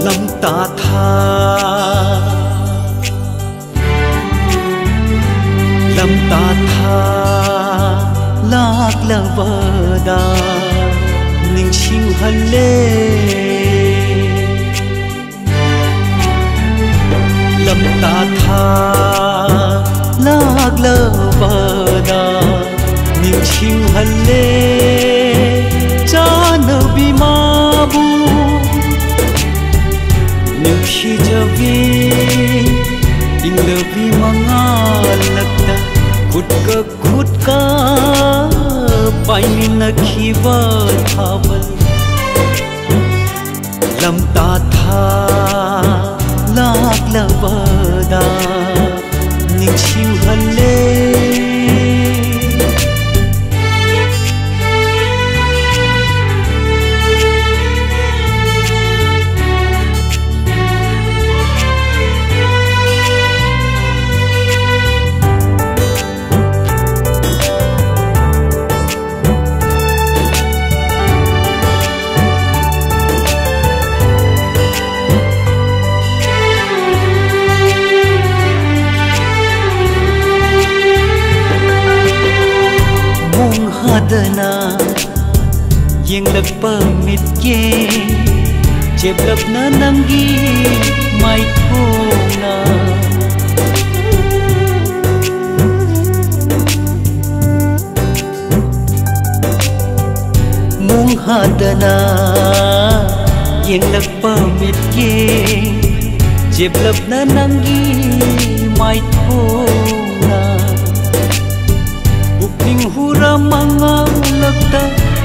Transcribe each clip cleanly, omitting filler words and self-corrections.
lâm ta tha lâm ta tha lạc là vợ đà ninh chiu hân lê lâm ta tha lạc là vợ đà ninh chiu hân lê cha nơ bi ma bu ninh khi giờ vi in lơ vi manga lagta khut ka pai min khi vợ thaval lâm ta tha lạc là vợ đà ninh chiu hân lê hadana yang lag pamit ye jeblap na nangi mai thona mung hadana yang lag pamit ye jeblap na nangi mai thona ning hura manga lagta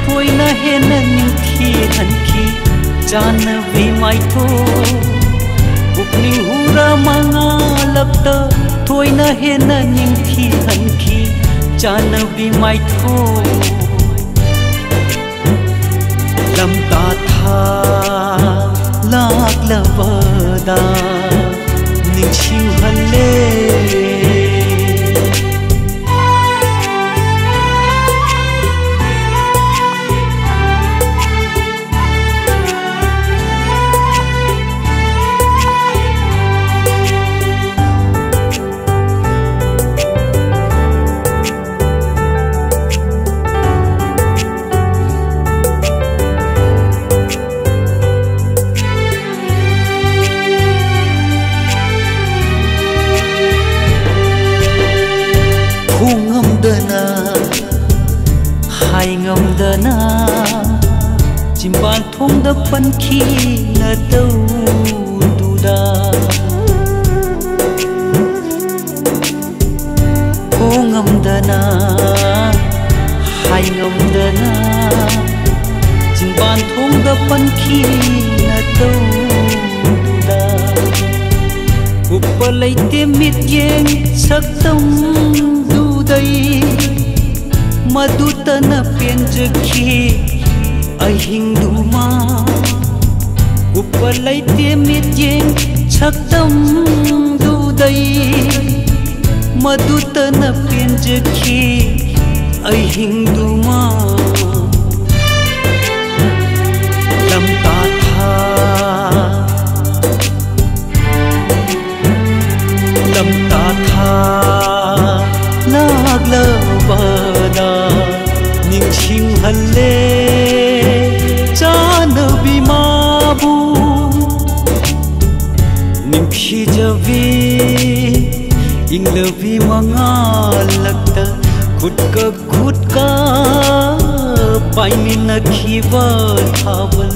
koi na he na ning thi han khi chan vi mai tho ning hura manga lagta koi na he na ning thi han khi chan vi mai tho lam ta tha lạc la va da ning chiu han le hai ngầm dana chimban thong da pan khi na tau du da ko ngầm dana hai ngầm dana chimban thong da pan khi na tau du da upalai te mit yeng sak tong du dai madutana penjaki ahing duma upalai te mit yeng chaktam dudai madutana penjaki ahing duma lam ta tha lam ta tha lạc la va da ning chiu hân lê cha nơ bi ma bu ning khi giờ vi in lơ vi manga lagta khut ka pai min khi vợ thaval